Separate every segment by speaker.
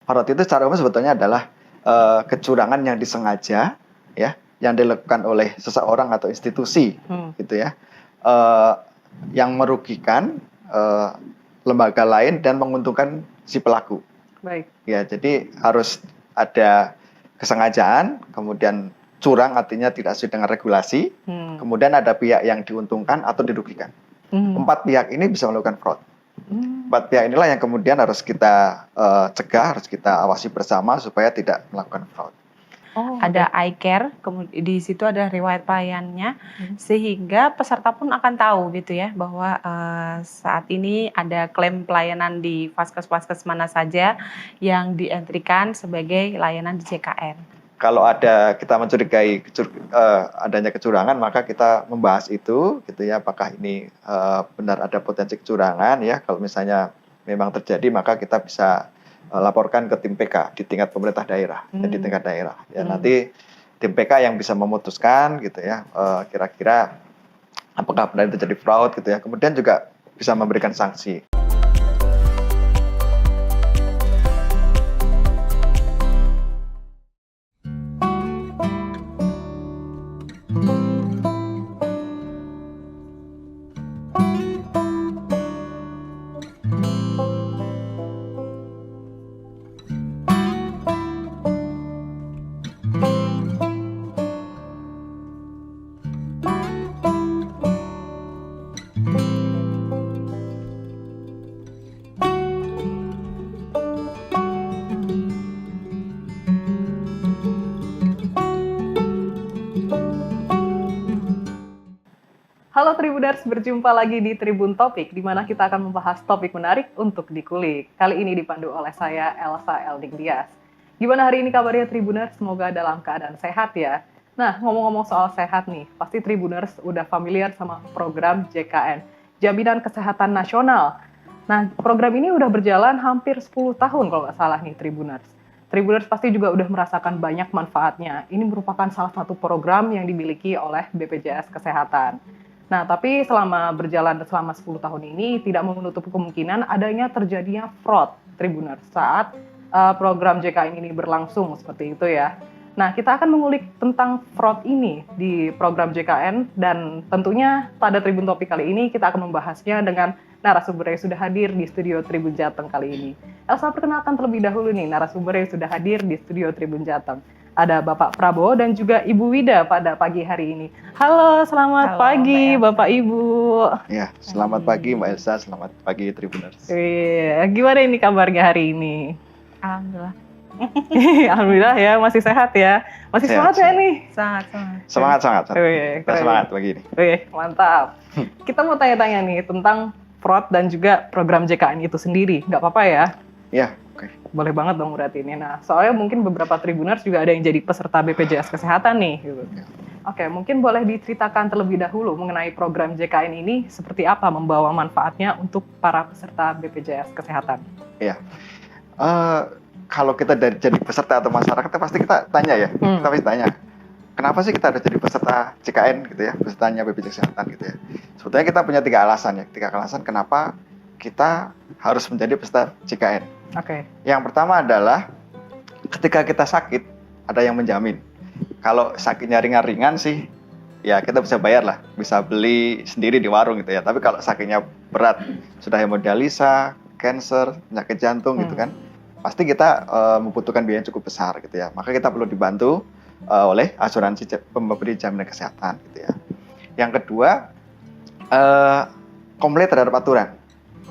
Speaker 1: fraud itu secara umum sebetulnya adalah kecurangan yang disengaja, ya, yang dilakukan oleh seseorang atau institusi, gitu ya, yang merugikan lembaga lain dan menguntungkan si pelaku.
Speaker 2: Baik.
Speaker 1: Ya, jadi harus ada kesengajaan, kemudian curang artinya tidak sesuai dengan regulasi, kemudian ada pihak yang diuntungkan atau dirugikan. 4 pihak ini bisa melakukan fraud. 4 pihak inilah yang kemudian harus kita cegah, harus kita awasi bersama supaya tidak melakukan fraud.
Speaker 3: Ada iCare, kemudian di situ ada riwayat pelayannya, sehingga peserta pun akan tahu gitu ya bahwa saat ini ada klaim pelayanan di vaskes-vaskes mana saja yang dientrikan sebagai layanan di JKN.
Speaker 1: Kalau ada kita mencurigai adanya kecurangan, maka kita membahas itu, gitu ya, apakah ini benar ada potensi kecurangan, ya. Kalau misalnya memang terjadi, maka kita bisa laporkan ke tim PK di tingkat pemerintah daerah, di tingkat daerah. Ya, nanti tim PK yang bisa memutuskan, gitu ya, kira-kira apakah benar terjadi fraud, gitu ya. Kemudian juga bisa memberikan sanksi.
Speaker 2: Halo Tribuners, berjumpa lagi di Tribun Topik, di mana kita akan membahas topik menarik untuk dikulik. Kali ini dipandu oleh saya, Elsa Elding Dias. Gimana hari ini kabarnya Tribuners? Semoga dalam keadaan sehat ya. Nah, ngomong-ngomong soal sehat nih, pasti Tribuners udah familiar sama program JKN, Jaminan Kesehatan Nasional. Nah, program ini udah berjalan hampir 10 tahun kalau nggak salah nih Tribuners. Tribuners pasti juga udah merasakan banyak manfaatnya. Ini merupakan salah satu program yang dimiliki oleh BPJS Kesehatan. Nah, tapi selama berjalan selama 10 tahun ini tidak menutup kemungkinan adanya terjadinya fraud Tribuners saat program JKN ini berlangsung seperti itu ya. Nah, kita akan mengulik tentang fraud ini di program JKN dan tentunya pada Tribun Topik kali ini kita akan membahasnya dengan narasumber yang sudah hadir di studio Tribun Jateng kali ini. Elsa, perkenalkan terlebih dahulu nih narasumber yang sudah hadir di studio Tribun Jateng. Ada Bapak Prabowo dan juga Ibu Wida pada pagi hari ini. Halo, selamat pagi Bapak Ibu.
Speaker 1: Ya, selamat pagi Mbak Elsa, selamat pagi Tribuners.
Speaker 2: Gimana ini kabarnya hari ini?
Speaker 3: Alhamdulillah.
Speaker 2: Alhamdulillah ya, masih sehat ya. Masih semangat ya nih?
Speaker 3: Sangat.
Speaker 1: Semangat pagi ini.
Speaker 2: Mantap. Kita mau tanya-tanya nih tentang fraud dan juga program JKN itu sendiri. Nggak apa-apa ya?
Speaker 1: Ya, oke.
Speaker 2: Boleh banget dong berarti ini. Nah, soalnya mungkin beberapa Tribuners juga ada yang jadi peserta BPJS Kesehatan nih. Gitu. Oke, mungkin boleh diceritakan terlebih dahulu mengenai program JKN ini seperti apa membawa manfaatnya untuk para peserta BPJS Kesehatan.
Speaker 1: Iya. Kalau kita jadi peserta atau masyarakat, pasti kita tanya ya. Kita pasti tanya, kenapa sih kita harus jadi peserta JKN gitu ya, pesertanya BPJS Kesehatan gitu ya. Sebetulnya kita punya 3 alasan ya. 3 alasan kenapa kita harus menjadi peserta JKN.
Speaker 2: Oke.
Speaker 1: Yang pertama adalah ketika kita sakit, ada yang menjamin. Kalau sakitnya ringan-ringan sih, ya kita bisa bayar lah, bisa beli sendiri di warung gitu ya. Tapi kalau sakitnya berat, sudah hemodialisa, cancer, penyakit jantung gitu kan, pasti kita membutuhkan biaya yang cukup besar gitu ya. Maka kita perlu dibantu oleh asuransi pemberi jaminan kesehatan gitu ya. Yang kedua, komplit terhadap aturan.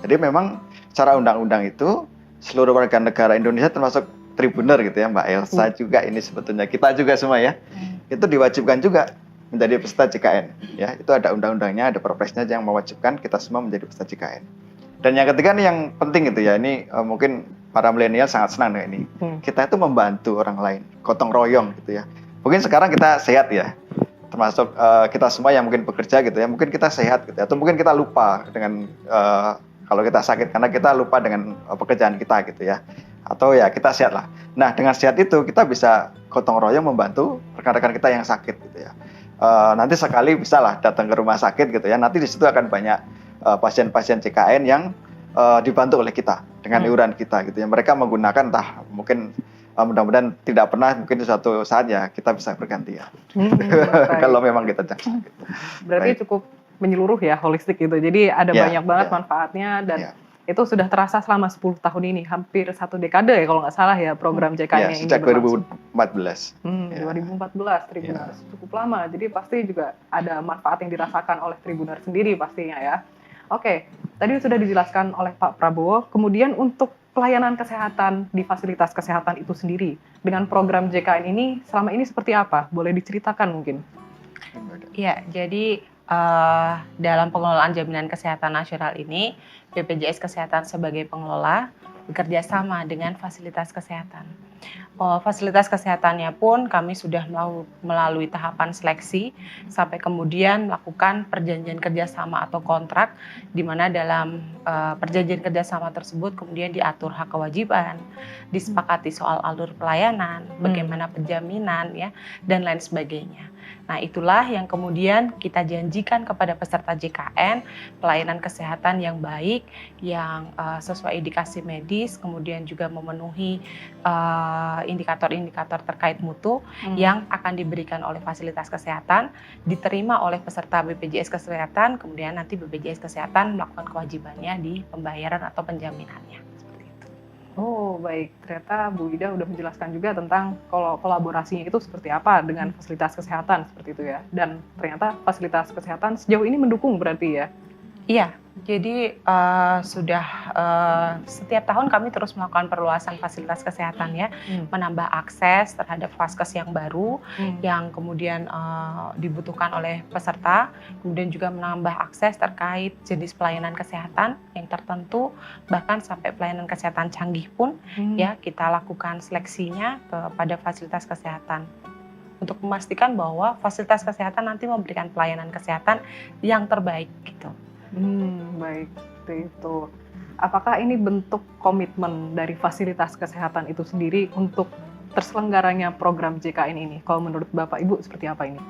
Speaker 1: Jadi memang secara undang-undang itu seluruh warga negara Indonesia termasuk Tribuner gitu ya, Mbak Elsa juga ini sebetulnya kita juga semua ya, itu diwajibkan juga menjadi peserta JKN ya. Itu ada undang-undangnya, ada perpresnya yang mewajibkan kita semua menjadi peserta JKN. Dan yang ketiga nih yang penting gitu ya, ini mungkin para milenial sangat senang dengan ini. Kita itu membantu orang lain, gotong royong gitu ya. Mungkin sekarang kita sehat ya, termasuk kita semua yang mungkin bekerja gitu ya, mungkin kita sehat gitu ya, atau mungkin kita lupa dengan kalau kita sakit karena kita lupa dengan pekerjaan kita gitu ya, atau ya kita sehat lah. Nah, dengan sehat itu kita bisa gotong royong membantu rekan-rekan kita yang sakit gitu ya. Nanti sekali bisa lah datang ke rumah sakit gitu ya, nanti di situ akan banyak pasien-pasien JKN yang dibantu oleh kita dengan iuran kita gitu ya. Mereka menggunakan entah mungkin mudah-mudahan tidak pernah, mungkin suatu saat ya kita bisa bergantian. Kalau memang kita jaksa. Gitu.
Speaker 2: Berarti cukup menyeluruh ya, holistik gitu. Jadi ada banyak banget manfaatnya dan itu sudah terasa selama 10 tahun ini, hampir 1 dekade ya kalau nggak salah ya program JKN ini.
Speaker 1: Sejak 2014.
Speaker 2: 2014 Tribuners, cukup lama. Jadi pasti juga ada manfaat yang dirasakan oleh Tribuners sendiri pastinya ya. Oke, tadi sudah dijelaskan oleh Pak Prabowo. Kemudian untuk pelayanan kesehatan di fasilitas kesehatan itu sendiri dengan program JKN ini selama ini seperti apa? Boleh diceritakan mungkin?
Speaker 3: Iya, jadi dalam pengelolaan jaminan kesehatan nasional ini, BPJS Kesehatan sebagai pengelola bekerja sama dengan fasilitas kesehatan. Fasilitas kesehatannya pun kami sudah melalui tahapan seleksi sampai kemudian melakukan perjanjian kerjasama atau kontrak, di mana dalam perjanjian kerjasama tersebut kemudian diatur hak kewajiban, disepakati soal alur pelayanan, bagaimana penjaminan ya, dan lain sebagainya. Nah, itulah yang kemudian kita janjikan kepada peserta JKN, pelayanan kesehatan yang baik, yang sesuai indikasi medis, kemudian juga memenuhi indikator-indikator terkait mutu yang akan diberikan oleh fasilitas kesehatan, diterima oleh peserta BPJS Kesehatan, kemudian nanti BPJS Kesehatan melakukan kewajibannya di pembayaran atau penjaminannya.
Speaker 2: Oh baik, ternyata Bu Ida udah menjelaskan juga tentang kalau kolaborasinya itu seperti apa dengan fasilitas kesehatan seperti itu ya. Dan ternyata fasilitas kesehatan sejauh ini mendukung berarti ya?
Speaker 3: Iya, jadi setiap tahun kami terus melakukan perluasan fasilitas kesehatan ya, menambah akses terhadap vaskes yang baru, yang kemudian dibutuhkan oleh peserta, kemudian juga menambah akses terkait jenis pelayanan kesehatan yang tertentu, bahkan sampai pelayanan kesehatan canggih pun ya kita lakukan seleksinya kepada fasilitas kesehatan untuk memastikan bahwa fasilitas kesehatan nanti memberikan pelayanan kesehatan yang terbaik gitu.
Speaker 2: Baik, seperti itu. Apakah ini bentuk komitmen dari fasilitas kesehatan itu sendiri untuk terselenggaranya program JKN ini? Kalau menurut Bapak Ibu seperti apa ini?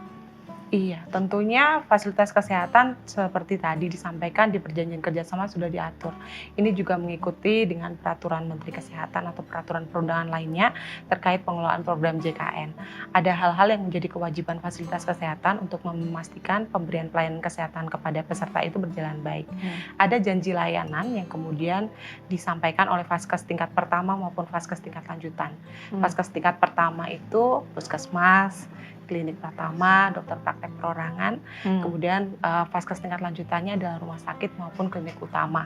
Speaker 3: Iya, tentunya fasilitas kesehatan seperti tadi disampaikan di perjanjian kerjasama sudah diatur. Ini juga mengikuti dengan peraturan Menteri Kesehatan atau peraturan perundangan lainnya terkait pengelolaan program JKN. Ada hal-hal yang menjadi kewajiban fasilitas kesehatan untuk memastikan pemberian pelayanan kesehatan kepada peserta itu berjalan baik. Ada janji layanan yang kemudian disampaikan oleh vaskes tingkat pertama maupun vaskes tingkat lanjutan. Vaskes tingkat pertama itu puskesmas, klinik pratama, dokter praktek perorangan, kemudian vaskes tingkat lanjutannya adalah rumah sakit maupun klinik utama.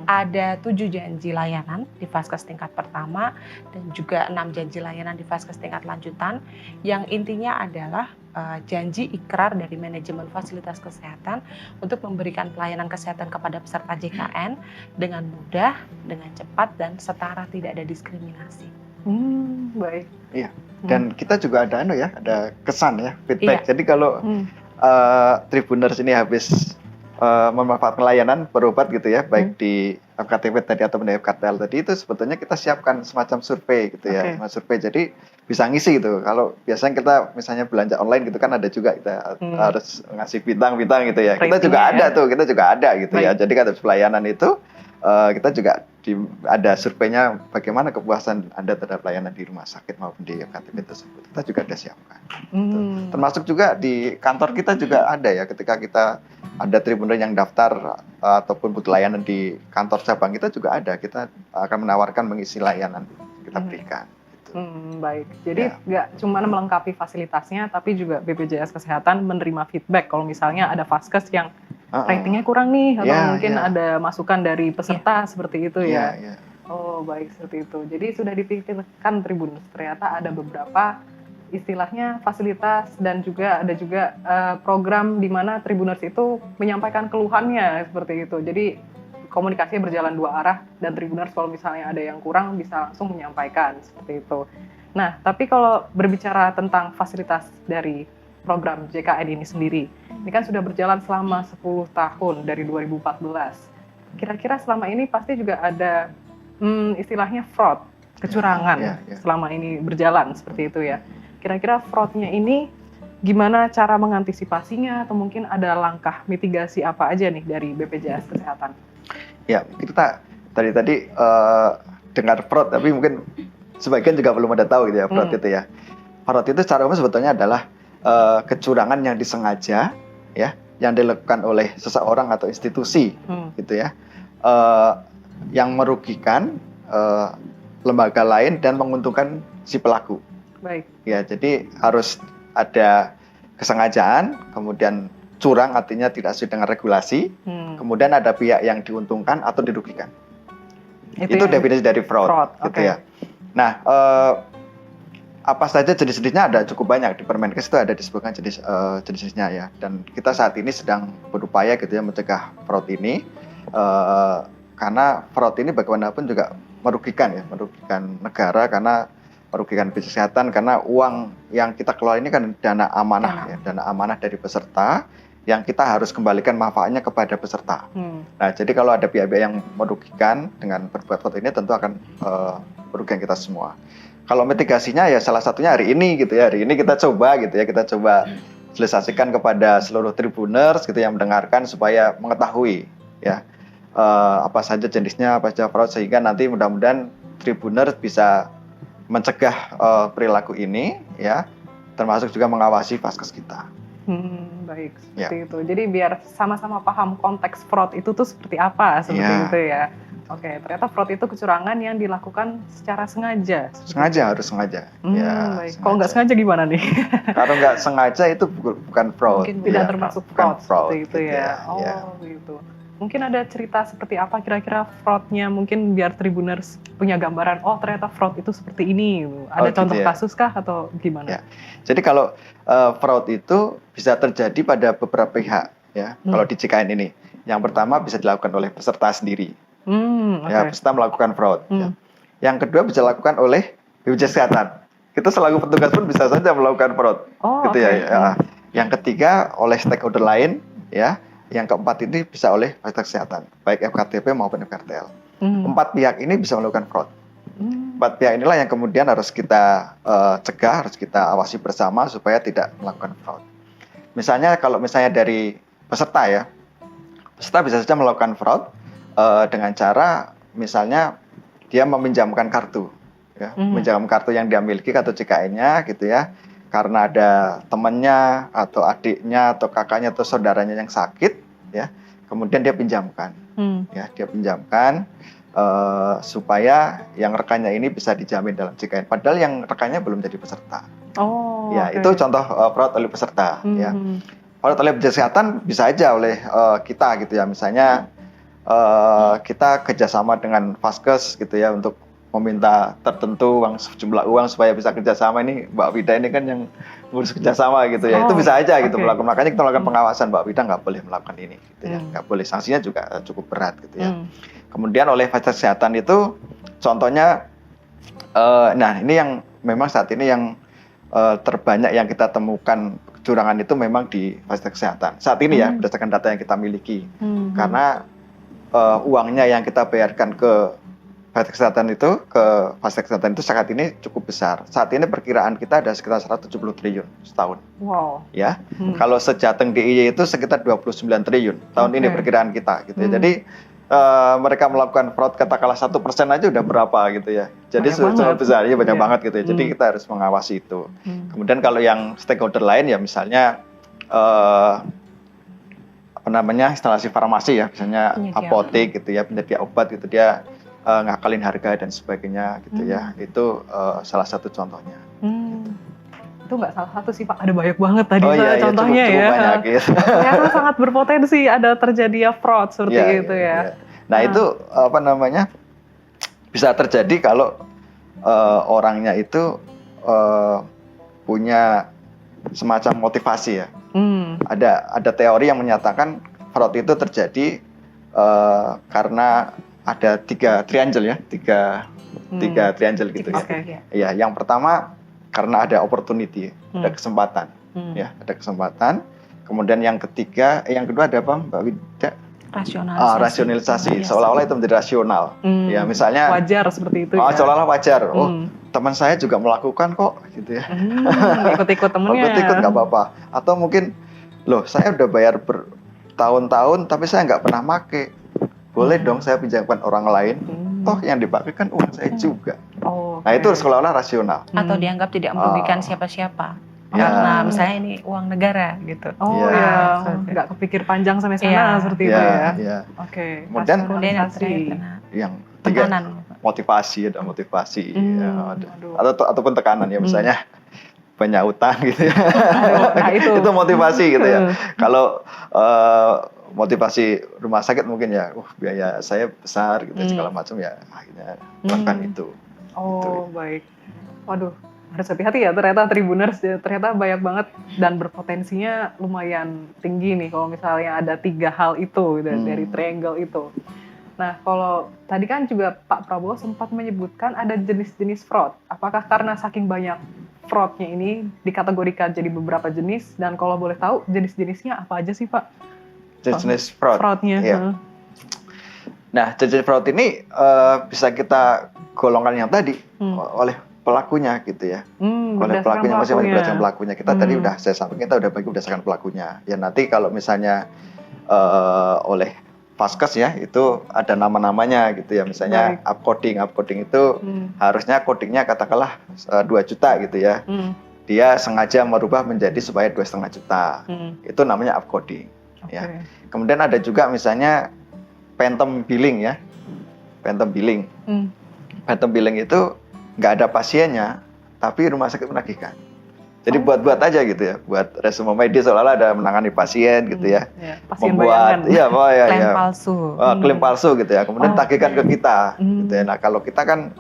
Speaker 3: Ada 7 janji layanan di vaskes tingkat pertama dan juga 6 janji layanan di vaskes tingkat lanjutan, yang intinya adalah janji ikrar dari manajemen fasilitas kesehatan untuk memberikan pelayanan kesehatan kepada peserta JKN dengan mudah, dengan cepat dan setara, tidak ada diskriminasi.
Speaker 2: Baik.
Speaker 1: Iya. Dan kita juga ada ada kesan ya, feedback.
Speaker 3: Iya.
Speaker 1: Jadi kalau Tribuners ini habis memanfaatkan layanan berobat gitu ya, baik di FKTP tadi atau di FKTL tadi, itu sebetulnya kita siapkan semacam survei gitu ya, survei. Jadi bisa ngisi gitu. Kalau biasanya kita misalnya belanja online gitu kan ada juga kita harus ngasih bintang-bintang gitu ya. Kita juga ada kita juga ada gitu ya. Jadi kata pelayanan itu kita juga ada surveinya bagaimana kepuasan Anda terhadap layanan di rumah sakit maupun di FKTP tersebut. Kita juga ada siapkan. Termasuk juga di kantor kita juga ada ya, ketika kita ada Tribuner yang daftar ataupun butuh layanan di kantor cabang kita juga ada. Kita akan menawarkan mengisi layanan kita berikan. Gitu.
Speaker 2: Baik, jadi nggak cuma melengkapi fasilitasnya, tapi juga BPJS Kesehatan menerima feedback kalau misalnya ada vaskes yang ratingnya kurang nih, atau mungkin ada masukan dari peserta seperti itu ya. Oh baik, seperti itu. Jadi sudah dipikirkan Tribuners, ternyata ada beberapa istilahnya fasilitas dan juga ada juga program di mana Tribuners itu menyampaikan keluhannya seperti itu. Jadi komunikasinya berjalan 2 arah dan Tribuners kalau misalnya ada yang kurang bisa langsung menyampaikan seperti itu. Nah, tapi kalau berbicara tentang fasilitas dari program JKN ini sendiri, ini kan sudah berjalan selama 10 tahun dari 2014. Kira-kira selama ini pasti juga ada istilahnya fraud, kecurangan selama ini berjalan seperti itu ya. Kira-kira fraudnya ini gimana cara mengantisipasinya, atau mungkin ada langkah mitigasi apa aja nih dari BPJS Kesehatan?
Speaker 1: Ya, kita tadi dengar fraud, tapi mungkin sebagian juga belum ada tahu gitu ya fraud itu ya. Fraud itu secara umum sebetulnya adalah kecurangan yang disengaja ya, yang dilakukan oleh seseorang atau institusi gitu ya, yang merugikan lembaga lain dan menguntungkan si pelaku.
Speaker 2: Baik.
Speaker 1: Ya, jadi harus ada kesengajaan, kemudian curang artinya tidak sesuai dengan regulasi, kemudian ada pihak yang diuntungkan atau dirugikan. Itu definisi dari fraud gitu ya. Nah, apa saja jenis-jenisnya ada cukup banyak di Permenkes itu ada disebutkan jenis-jenisnya ya. Dan kita saat ini sedang berupaya gitu ya mencegah fraud ini, karena fraud ini bagaimanapun juga merugikan negara, karena merugikan bisnis kesehatan, karena uang yang kita kelola ini kan dana amanah ya, dana amanah dari peserta yang kita harus kembalikan manfaatnya kepada peserta. Nah, jadi kalau ada pihak-pihak yang merugikan dengan berbuat fraud ini tentu akan merugikan kita semua. Kalau mitigasinya ya salah satunya hari ini gitu ya. Hari ini kita coba sosialisasikan kepada seluruh Tribuners gitu yang mendengarkan supaya mengetahui ya apa saja jenisnya, apa saja fraud, sehingga nanti mudah-mudahan Tribuners bisa mencegah perilaku ini ya, termasuk juga mengawasi Vaskes kita.
Speaker 2: Baik, seperti itu. Jadi biar sama-sama paham konteks fraud itu tuh seperti apa, seperti itu ya. Oke, ternyata fraud itu kecurangan yang dilakukan secara sengaja.
Speaker 1: Harus sengaja.
Speaker 2: Baik. Kalau nggak sengaja gimana nih?
Speaker 1: Kalau nggak sengaja itu bukan fraud.
Speaker 2: Mungkin tidak termasuk fraud, seperti itu
Speaker 1: gitu
Speaker 2: ya. Gitu. Mungkin ada cerita seperti apa kira-kira fraudnya, mungkin biar Tribuners punya gambaran, oh ternyata fraud itu seperti ini. Ada contoh kasus kah atau gimana?
Speaker 1: Ya. Jadi kalau fraud itu bisa terjadi pada beberapa pihak ya. Kalau di JKN ini, yang pertama bisa dilakukan oleh peserta sendiri. Ya, peserta melakukan fraud. Ya. Yang kedua bisa dilakukan oleh BPJS Kesehatan. Kita selaku petugas pun bisa saja melakukan fraud. Gitu ya. Yang ketiga oleh stakeholder lain ya. Yang keempat ini bisa oleh fasilitas kesehatan, baik FKTP maupun FKTL. 4 pihak ini bisa melakukan fraud. 4 pihak inilah yang kemudian harus kita cegah, harus kita awasi bersama supaya tidak melakukan fraud. Misalnya kalau dari peserta ya, peserta bisa saja melakukan fraud dengan cara misalnya dia meminjamkan kartu, ya, meminjam kartu yang dia miliki, kartu JKN-nya gitu ya. Karena ada temannya atau adiknya atau kakaknya atau saudaranya yang sakit, ya, kemudian dia pinjamkan, supaya yang rekannya ini bisa dijamin dalam JKN. Padahal yang rekannya belum jadi peserta. Itu contoh fraud oleh peserta. Ya, fraud oleh BPJS Kesehatan bisa aja oleh kita gitu ya. Misalnya kita kerjasama dengan Vaskes gitu ya untuk meminta tertentu sejumlah uang supaya bisa kerjasama. Ini Mbak Wida ini kan yang ngurus kerjasama gitu ya. Itu bisa aja gitu melakukan. Makanya kita melakukan pengawasan, Mbak Wida nggak boleh melakukan ini gitu ya. Nggak boleh, sanksinya juga cukup berat gitu ya. Kemudian oleh fasilitas kesehatan itu contohnya, nah ini yang memang saat ini yang terbanyak yang kita temukan kecurangan itu memang di fasilitas kesehatan. Saat ini ya berdasarkan data yang kita miliki. Karena uangnya yang kita bayarkan ke fasilitas kesehatan itu saat ini cukup besar. Saat ini perkiraan kita ada sekitar 170 triliun setahun.
Speaker 2: Wow.
Speaker 1: Ya. Kalau sejateng DIY itu sekitar 29 triliun tahun ini perkiraan kita gitu ya. Jadi mereka melakukan fraud katakanlah 1% aja udah berapa gitu ya. Jadi sangat besar, ya banyak banget gitu ya. Jadi kita harus mengawasi itu. Kemudian kalau yang stakeholder lain ya misalnya instalasi farmasi ya, misalnya apotek gitu ya, penyedia obat gitu, dia ngakalin harga dan sebagainya gitu ya. Itu salah satu contohnya.
Speaker 2: Itu nggak salah satu sih Pak, ada banyak banget tadi contohnya
Speaker 1: cukup
Speaker 2: ya.
Speaker 1: Banyak, gitu.
Speaker 2: Ternyata sangat berpotensi ada terjadi fraud seperti itu ya.
Speaker 1: Nah itu bisa terjadi kalau orangnya itu punya semacam motivasi ya. Ada teori yang menyatakan fraud itu terjadi karena ada tiga triangle gitu ya. Ya, yang pertama karena ada opportunity, ada kesempatan, ya, ada kesempatan. Kemudian yang kedua ada apa, Mbak Wida? Rasionalisasi. Seolah-olah itu menjadi rasional. Ya, misalnya
Speaker 2: wajar seperti itu.
Speaker 1: Seolah-olah wajar. Teman saya juga melakukan kok, gitu ya.
Speaker 2: Ikut-ikut temennya.
Speaker 1: Ikut-ikut nggak apa-apa. Atau mungkin, loh, saya udah bayar bertahun-tahun, tapi saya nggak pernah make. boleh dong saya pinjamkan orang lain, toh yang dipakai kan uang saya juga.
Speaker 2: Oh,
Speaker 1: Nah itu seolah-olah rasional.
Speaker 3: Atau dianggap tidak merugikan siapa-siapa.
Speaker 1: Ya.
Speaker 3: Karena misalnya ini uang negara gitu.
Speaker 2: Oh
Speaker 1: Ya.
Speaker 2: ya,
Speaker 3: Seperti itu.
Speaker 2: nggak kepikir panjang sampai sana
Speaker 3: Iya.
Speaker 2: seperti itu ya.
Speaker 1: Ya.
Speaker 2: Oke.
Speaker 1: Kemudian
Speaker 3: Kemudian yang
Speaker 2: rasionalisasi.
Speaker 3: terakhir kena
Speaker 1: Yang tiga,
Speaker 3: tekanan.
Speaker 1: motivasi, ada motivasi, ya,
Speaker 2: Aduh.
Speaker 1: ataupun tekanan ya, misalnya banyak utang gitu ya.
Speaker 2: Nah, itu.
Speaker 1: Itu motivasi gitu ya. Kalau motivasi rumah sakit mungkin ya, biaya saya besar gitu segala macam ya, akhirnya melakukan itu.
Speaker 2: Oh, baik. Waduh, harus hati-hati ya ternyata Tribuners, ternyata banyak banget dan berpotensinya lumayan tinggi nih kalau misalnya ada 3 hal itu gitu, dari triangle itu. Nah, kalau tadi kan juga Pak Prabowo sempat menyebutkan ada jenis-jenis fraud. Apakah karena saking banyak fraudnya ini dikategorikan jadi beberapa jenis, dan kalau boleh tahu jenis-jenisnya apa aja sih Pak?
Speaker 1: Jenis fraud.
Speaker 2: Fraudnya.
Speaker 1: Iya. Nah, jenis fraud ini bisa kita golongkan yang tadi oleh pelakunya gitu ya. Oleh pelakunya, masing-masing berdasarkan pelakunya. Kita tadi saya sampaikan, kita udah bagi berdasarkan pelakunya. Ya nanti kalau misalnya oleh Vaskes ya, itu ada nama-namanya gitu ya. Misalnya upcoding itu harusnya codingnya katakanlah 2 juta gitu ya. Dia sengaja merubah menjadi supaya 2,5 juta. Itu namanya upcoding. Ya. Kemudian ada juga misalnya phantom billing ya. Phantom billing. Phantom billing itu nggak ada pasiennya, tapi rumah sakit menagihkan. Jadi buat-buat aja gitu ya, buat resume medis seolah-olah ada menangani pasien gitu ya.
Speaker 2: Pasien
Speaker 1: Membuat
Speaker 3: klaim palsu.
Speaker 1: Klaim palsu gitu ya. Kemudian tagihkan ke kita gitu ya. Nah, kalau kita kan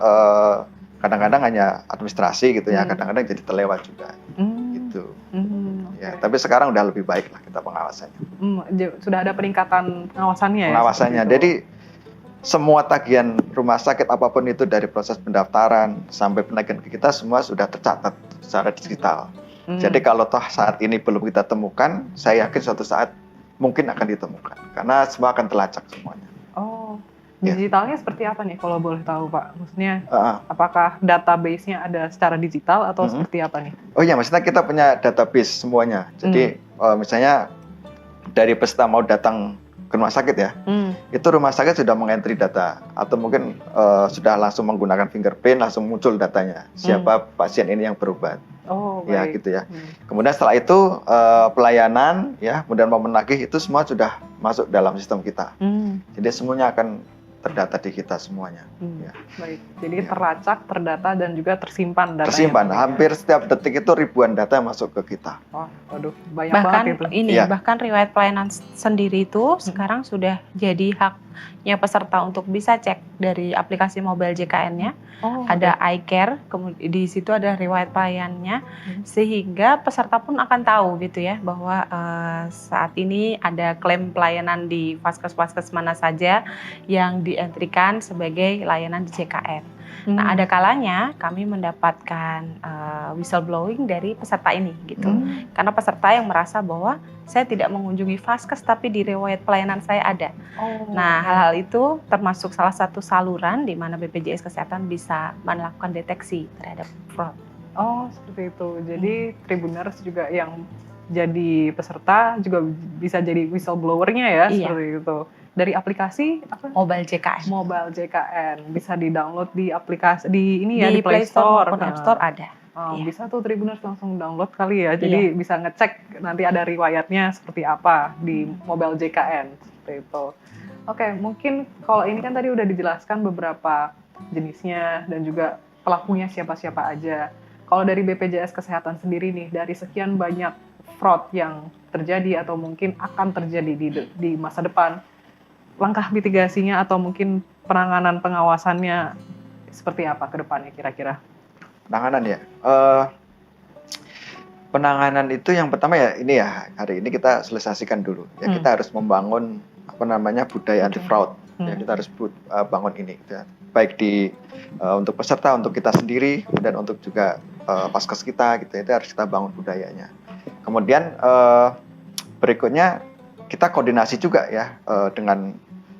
Speaker 1: kadang-kadang hanya administrasi gitu ya, kadang-kadang jadi terlewat juga. Gitu. Ya, tapi sekarang udah lebih baik lah kita pengawasannya.
Speaker 2: Sudah ada peningkatan pengawasannya ya?
Speaker 1: Pengawasannya. Jadi semua tagihan rumah sakit apapun itu dari proses pendaftaran sampai penagihan ke kita semua sudah tercatat secara digital. Jadi kalau toh saat ini belum kita temukan, saya yakin suatu saat mungkin akan ditemukan karena semua akan terlacak semuanya.
Speaker 2: Oh, digitalnya seperti apa nih kalau boleh tahu Pak? Maksudnya apakah database-nya ada secara digital atau seperti apa nih?
Speaker 1: Oh iya, maksudnya kita punya database semuanya. Jadi misalnya dari peserta mau datang ke rumah sakit ya, itu rumah sakit sudah mengentri data atau mungkin sudah langsung menggunakan fingerprint, langsung muncul datanya siapa pasien ini yang berobat.
Speaker 2: Oh,
Speaker 1: ya
Speaker 2: baik.
Speaker 1: gitu ya. Kemudian setelah itu pelayanan ya, kemudian mau menagih itu semua sudah masuk dalam sistem kita. Jadi semuanya akan terdata di kita semuanya. Ya.
Speaker 2: Baik. Jadi terlacak, terdata dan juga tersimpan datanya.
Speaker 1: Tersimpan. Hampir setiap detik itu ribuan data masuk ke kita.
Speaker 2: Oh, waduh, banyak
Speaker 3: Bahkan
Speaker 2: banget itu.
Speaker 3: ini, bahkan riwayat pelayanan sendiri itu sekarang sudah jadi haknya peserta untuk bisa cek dari aplikasi mobile JKN-nya. Ada iCare, kemudian di situ ada riwayat pelayanannya, sehingga peserta pun akan tahu gitu ya bahwa saat ini ada klaim pelayanan di vaskes-vaskes mana saja yang dientrikan sebagai layanan di JKN. Nah, ada kalanya kami mendapatkan whistleblowing dari peserta ini gitu. Karena peserta yang merasa bahwa saya tidak mengunjungi vaskes tapi di riwayat pelayanan saya ada. Nah, hal-hal itu termasuk salah satu saluran di mana BPJS Kesehatan bisa melakukan deteksi terhadap fraud.
Speaker 2: Oh, seperti itu. Jadi Tribuners juga yang jadi peserta juga bisa jadi whistleblower-nya ya, seperti itu. Dari aplikasi apa?
Speaker 3: Mobile JKN.
Speaker 2: Mobile JKN bisa di-download di aplikasi di ini ya,
Speaker 3: di
Speaker 2: di Play Store
Speaker 3: maupun App Store ada.
Speaker 2: Bisa tuh Tribuners langsung download kali ya. Jadi bisa ngecek nanti ada riwayatnya seperti apa di Mobile JKN seperti itu. Oke, mungkin kalau ini kan tadi udah dijelaskan beberapa jenisnya dan juga pelakunya siapa-siapa aja. Kalau dari BPJS Kesehatan sendiri nih, dari sekian banyak fraud yang terjadi atau mungkin akan terjadi di masa depan, langkah mitigasinya atau mungkin penanganan pengawasannya seperti apa ke depannya kira-kira?
Speaker 1: Penanganan ya. Penanganan itu yang pertama ya ini ya, hari ini kita selesaikan dulu. Ya kita harus membangun budaya anti fraud. Ya, kita harus bangun ini gitu ya. Baik di untuk peserta, untuk kita sendiri dan untuk juga vaskes kita gitu ya. Itu harus kita bangun budayanya. Kemudian berikutnya kita koordinasi juga ya dengan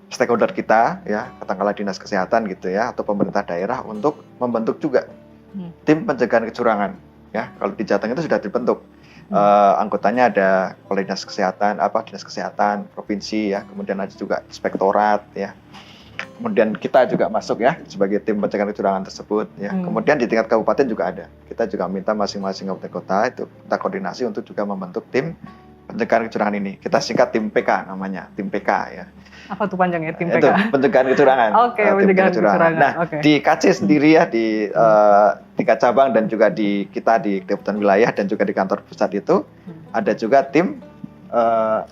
Speaker 1: stakeholder kita ya, katakanlah dinas kesehatan gitu ya, atau pemerintah daerah untuk membentuk juga tim pencegahan kecurangan ya. Kalau di Jateng itu sudah dibentuk Anggotanya ada kepala dinas kesehatan, dinas kesehatan provinsi ya, kemudian ada juga inspektorat ya. Kemudian kita juga masuk ya sebagai tim pencegahan kecurangan tersebut ya. Kemudian di tingkat kabupaten juga ada. Kita juga minta masing-masing kabupaten kota itu kita koordinasi untuk juga membentuk tim pencegahan kecurangan ini. Kita singkat tim PK namanya, tim PK ya.
Speaker 2: Apa tuh panjangnya tim
Speaker 1: Itu
Speaker 2: PK?
Speaker 1: pencegahan kecurangan.
Speaker 2: Oke, pencegahan kecurangan.
Speaker 1: Nah, di KC sendiri ya di tingkat cabang dan juga di kita di Kabupaten wilayah dan juga di kantor pusat itu ada juga tim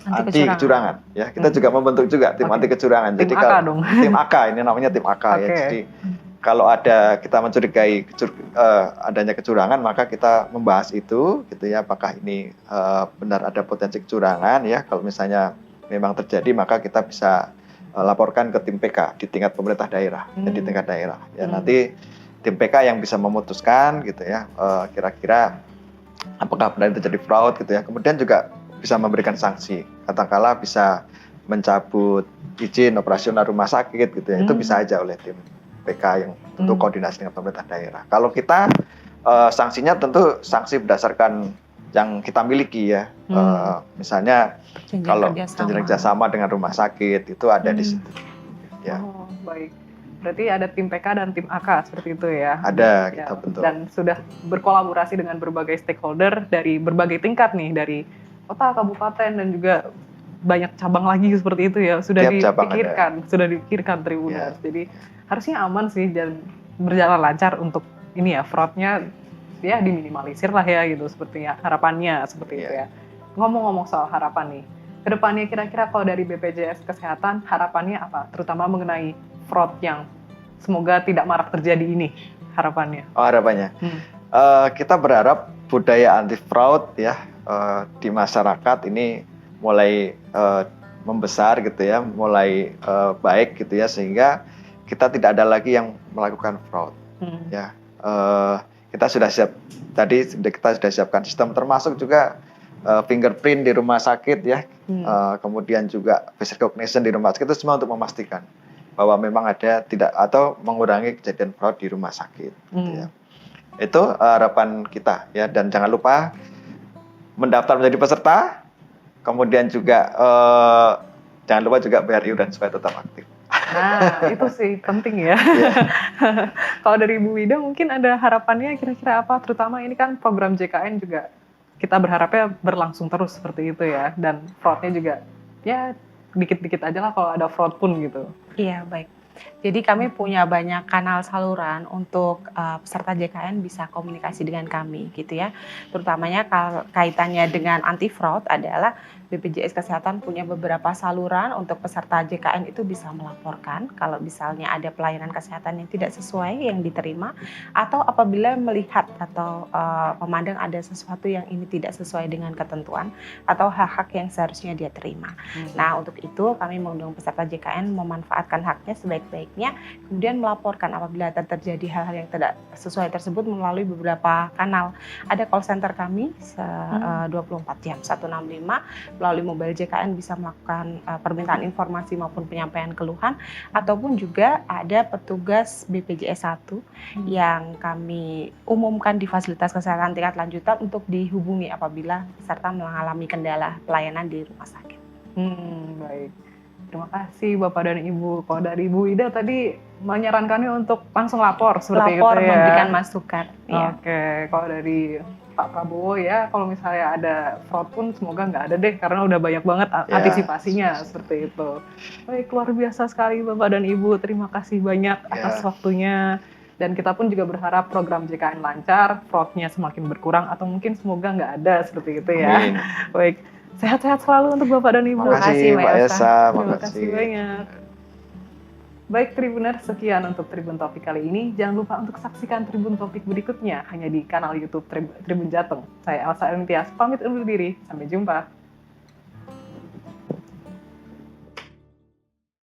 Speaker 1: anti kecurangan ya. Kita juga membentuk juga tim anti kecurangan.
Speaker 2: Tim
Speaker 1: Jadi
Speaker 2: AK
Speaker 1: kalau
Speaker 2: dong.
Speaker 1: tim AK ini namanya tim AK ya. Jadi kalau ada kita mencurigai adanya kecurangan, maka kita membahas itu gitu ya, apakah ini benar ada potensi kecurangan ya. Kalau misalnya memang terjadi, maka kita bisa laporkan ke tim PK di tingkat pemerintah daerah dan di tingkat daerah ya. Nanti tim PK yang bisa memutuskan gitu ya, kira-kira apakah benar terjadi fraud gitu ya. Kemudian juga bisa memberikan sanksi, katakanlah bisa mencabut izin operasional rumah sakit gitu ya. Itu bisa aja oleh tim PK yang tentu koordinasi dengan pemerintah daerah. Kalau kita sanksinya tentu sanksi berdasarkan yang kita miliki ya. Misalnya kalau janjian kerjasama dengan rumah sakit itu ada di situ. Ya.
Speaker 2: Oh, baik. Berarti ada tim PK dan tim AK seperti itu ya?
Speaker 1: Ada, kita bentuk.
Speaker 2: Dan sudah berkolaborasi dengan berbagai stakeholder dari berbagai tingkat nih, dari kota, kabupaten, dan juga banyak cabang lagi seperti itu ya. Sudah dipikirkan Tribuners. Jadi harusnya aman sih dan berjalan lancar untuk ini ya, fraudnya ya diminimalisir lah ya gitu, sepertinya harapannya seperti itu ya. Ngomong-ngomong soal harapan nih, kedepannya kira-kira kalau dari BPJS Kesehatan harapannya apa? Terutama mengenai fraud yang semoga tidak marak terjadi ini, harapannya.
Speaker 1: Oh, harapannya. Kita berharap budaya anti fraud ya di masyarakat ini mulai membesar gitu ya, mulai baik gitu ya, sehingga kita tidak ada lagi yang melakukan fraud. Ya, kita sudah siap tadi, kita sudah siapkan sistem termasuk juga fingerprint di rumah sakit ya, kemudian juga face recognition di rumah sakit, itu semua untuk memastikan bahwa memang ada tidak atau mengurangi kejadian fraud di rumah sakit. Gitu ya. Itu harapan kita ya, dan jangan lupa mendaftar menjadi peserta, kemudian juga jangan lupa juga bayar iuran supaya tetap aktif.
Speaker 2: Nah, itu sih penting ya. Kalau dari Bu Wida mungkin ada harapannya kira-kira apa? Terutama ini kan program JKN juga kita berharapnya berlangsung terus seperti itu ya, dan fraudnya juga ya dikit-dikit aja lah kalau ada fraud pun gitu.
Speaker 3: Iya, baik. Jadi kami punya banyak kanal saluran untuk peserta JKN bisa komunikasi dengan kami gitu ya. Terutamanya kaitannya dengan anti fraud adalah BPJS Kesehatan punya beberapa saluran untuk peserta JKN itu bisa melaporkan kalau misalnya ada pelayanan kesehatan yang tidak sesuai yang diterima, atau apabila melihat atau memandang ada sesuatu yang ini tidak sesuai dengan ketentuan atau hak-hak yang seharusnya dia terima. Nah, untuk itu kami mengundang peserta JKN memanfaatkan haknya sebaik-baiknya, kemudian melaporkan apabila terjadi hal-hal yang tidak sesuai tersebut melalui beberapa kanal. Ada call center kami 24 jam 165, melalui mobile JKN bisa melakukan permintaan informasi maupun penyampaian keluhan, ataupun juga ada petugas BPJS 1 yang kami umumkan di fasilitas kesehatan tingkat lanjutan untuk dihubungi apabila peserta mengalami kendala pelayanan di rumah sakit.
Speaker 2: Baik. Terima kasih Bapak dan Ibu. Kalau dari Ibu Ida tadi menyarankannya untuk langsung lapor seperti itu ya.
Speaker 3: Memberikan masukan.
Speaker 2: Oke, kalau dari Pak Prabowo ya, kalau misalnya ada fraud pun semoga nggak ada deh, karena udah banyak banget antisipasinya seperti itu. Baik, luar biasa sekali Bapak dan Ibu. Terima kasih banyak atas waktunya. Dan kita pun juga berharap program JKN lancar, fraudnya semakin berkurang, atau mungkin semoga nggak ada seperti itu ya.
Speaker 1: Amin.
Speaker 2: Baik. Sehat-sehat selalu untuk Bapak dan Ibu.
Speaker 1: Terima kasih Mbak Elsa.
Speaker 2: Terima kasih banyak. Baik Tribuners, sekian untuk Tribun Topik kali ini. Jangan lupa untuk saksikan Tribun Topik berikutnya hanya di kanal YouTube Tribun Jateng. Saya Elsa Elintias, pamit undur diri. Sampai jumpa.